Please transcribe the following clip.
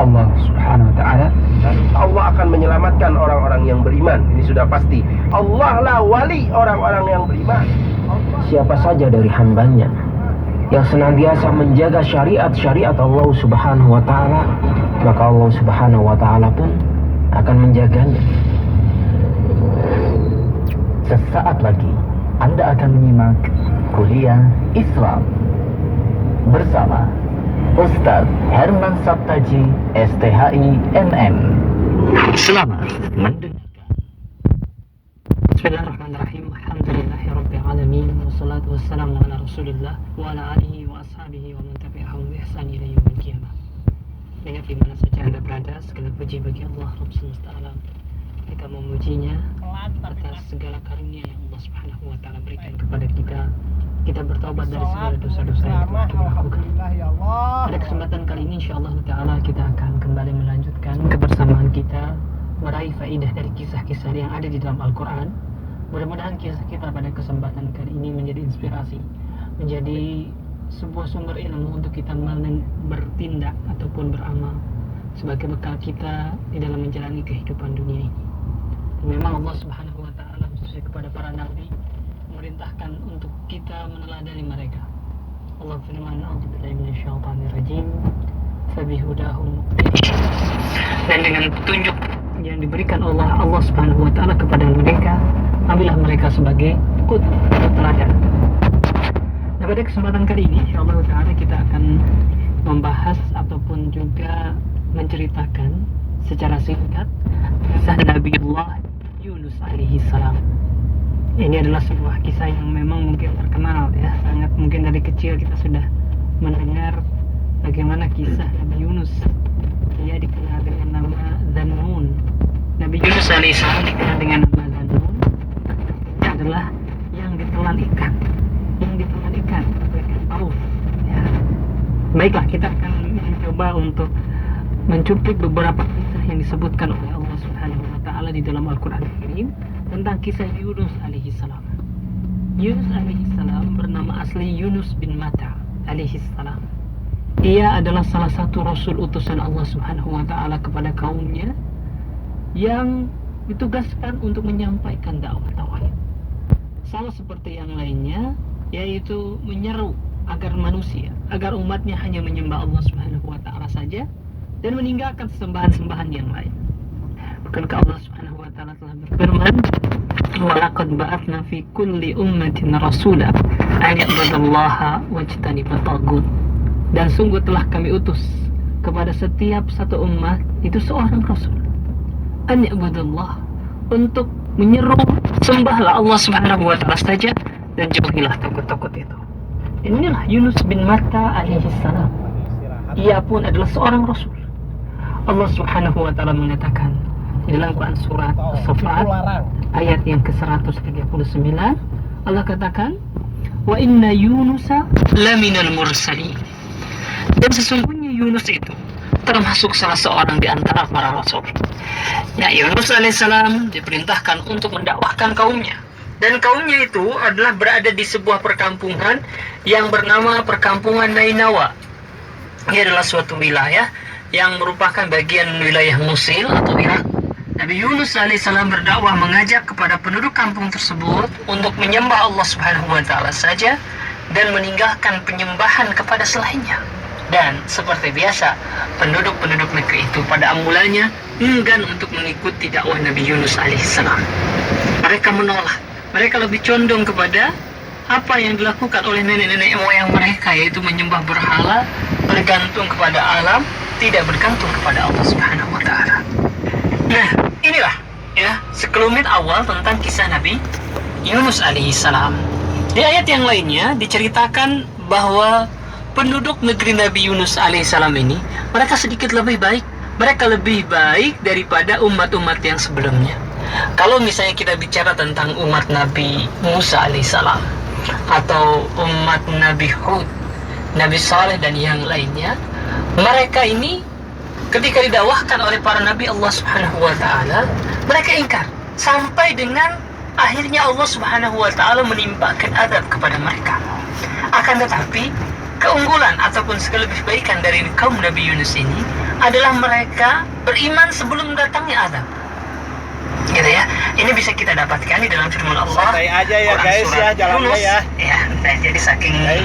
Allah Subhanahu wa ta'ala. Allah akan menyelamatkan orang-orang yang beriman. Ini sudah pasti. Allah lah wali orang-orang yang beriman. Siapa saja dari hambanya yang senantiasa menjaga syariat-syariat Allah Subhanahu wa ta'ala, maka Allah Subhanahu wa ta'ala pun akan menjaganya. Sesaat lagi Anda akan menyimak Kuliah Islam bersama Ustaz Herman Sabtaji, STHI MM. Selamat mendengarkan. Bismillahirrahmanirrahim. Alhamdulillahirabbil alamin wassalatu wassalamu ala Rasulillah wa ala alihi wa ashabihi wa man tabi'ahum bi ihsan ila yaumil qiyamah. Dengan di mana saja Anda berada, segala puji bagi Allah Rabb semesta alam. Kita memujinya atas segala karunia yang Allah Subhanahu wa taala berikan kepada kita. Kita bertaubat dari segala dosa-dosa yang telah kita lakukan. Pada kesempatan kali ini insyaallah taala kita akan kembali melanjutkan kebersamaan kita meraih faedah dari kisah-kisah yang ada di dalam Al-Quran. Mudah-mudahan kisah kita pada kesempatan kali ini menjadi inspirasi, menjadi sebuah sumber ilmu untuk kita bertindak ataupun beramal sebagai bekal kita di dalam menjalani kehidupan dunia ini. Dan memang Allah Subhanahu wa taala khususnya kepada para nabi memerintahkan untuk kita meneladani mereka. Allah firman, "A'udzubillahi minasyaitonirrajim. Fabihudahum muqtadi." Dan dengan petunjuk yang diberikan Allah Subhanahu wa taala kepada mereka, ambillah mereka sebagai teladan. Nah, pada kesempatan kali ini insyaallah taala kita akan membahas ataupun juga menceritakan secara singkat kisah Nabiullah Yunus alaihi salam. Ini adalah sebuah kisah yang memang mungkin terkenal ya, sangat mungkin dari kecil kita sudah mendengar bagaimana kisah Nabi Yunus. Dia dikenal dengan nama Dzannun. Nabi Yunus alaihissalam dikenal dengan nama Dzannun. Ini adalah yang ditelan ikan. Paus. Ya. Baiklah, kita akan mencoba untuk mencuplik beberapa kisah yang disebutkan oleh Allah Subhanahu wa taala di dalam Al-Qur'an Al-Karim tentang kisah Yunus alaihissalam. Yunus alaihissalam bernama asli Yunus bin Matta alaihissalam. Ia adalah salah satu rasul utusan Allah Subhanahu wa taala kepada kaumnya yang ditugaskan untuk menyampaikan dakwah tauhid. Sama seperti yang lainnya, yaitu menyeru agar umatnya hanya menyembah Allah Subhanahu wa taala saja dan meninggalkan sembahan-sembahan yang lain. Bukankah Allah Subhanahu wa taala telah berfirman, "Wa laqad ba'atsna fi kulli ummatin rasula an ya'budallaha wajtanibat taghut." Dan sungguh telah kami utus kepada setiap satu umat itu seorang rasul. An ya'budallah, untuk menyeru sembahlah Allah Subhanahu wa taala saja dan jauhilah takut-takut itu. Inilah Yunus bin Matta alaihissalam. Ia pun adalah seorang rasul. Allah Subhanahu wa taala mengatakan di dalam Quran surat As-Saffat ayat yang ke-139, Allah katakan, "Wa inna Yunusa laminal mursalin." Dan sesungguhnya Yunus itu termasuk salah seorang di antara para rasul. Ya, Yunus alaihissalam diperintahkan untuk mendakwahkan kaumnya. Dan kaumnya itu adalah berada di sebuah perkampungan yang bernama perkampungan Nainawa. Ini adalah suatu wilayah yang merupakan bagian wilayah Mosul atau Irak. Nabi Yunus alaihissalam berdakwah mengajak kepada penduduk kampung tersebut untuk menyembah Allah Subhanahu wa taala saja dan meninggalkan penyembahan kepada selainnya. Dan seperti biasa, penduduk-penduduk negeri itu pada mulanya enggan untuk mengikuti dakwah Nabi Yunus alaihissalam. Mereka menolak. Mereka lebih condong kepada apa yang dilakukan oleh nenek-nenek moyang mereka, yaitu menyembah berhala, bergantung kepada alam, tidak bergantung kepada Allah Subhanahu wa taala. Nah, inilah ya sekelumit awal tentang kisah Nabi Yunus alaihissalam. Di ayat yang lainnya diceritakan bahwa penduduk negeri Nabi Yunus alaihissalam ini mereka sedikit lebih baik. Mereka lebih baik daripada umat-umat yang sebelumnya. Kalau misalnya kita bicara tentang umat Nabi Musa alaihissalam atau umat Nabi Hud, Nabi Saleh dan yang lainnya, mereka ini ketika didakwahkan oleh para nabi Allah Subhanahu wa taala, mereka ingkar sampai dengan akhirnya Allah Subhanahu wa taala menimpakan azab kepada mereka. Akan tetapi keunggulan ataupun segala kebaikan dari kaum Nabi Yunus ini adalah mereka beriman sebelum datangnya azab. Gitu ya. Ini bisa kita dapatkan di dalam firman Allah. Santai aja ya Quran guys surat ya, jalannya Yunus. ya. Ya, jadi saking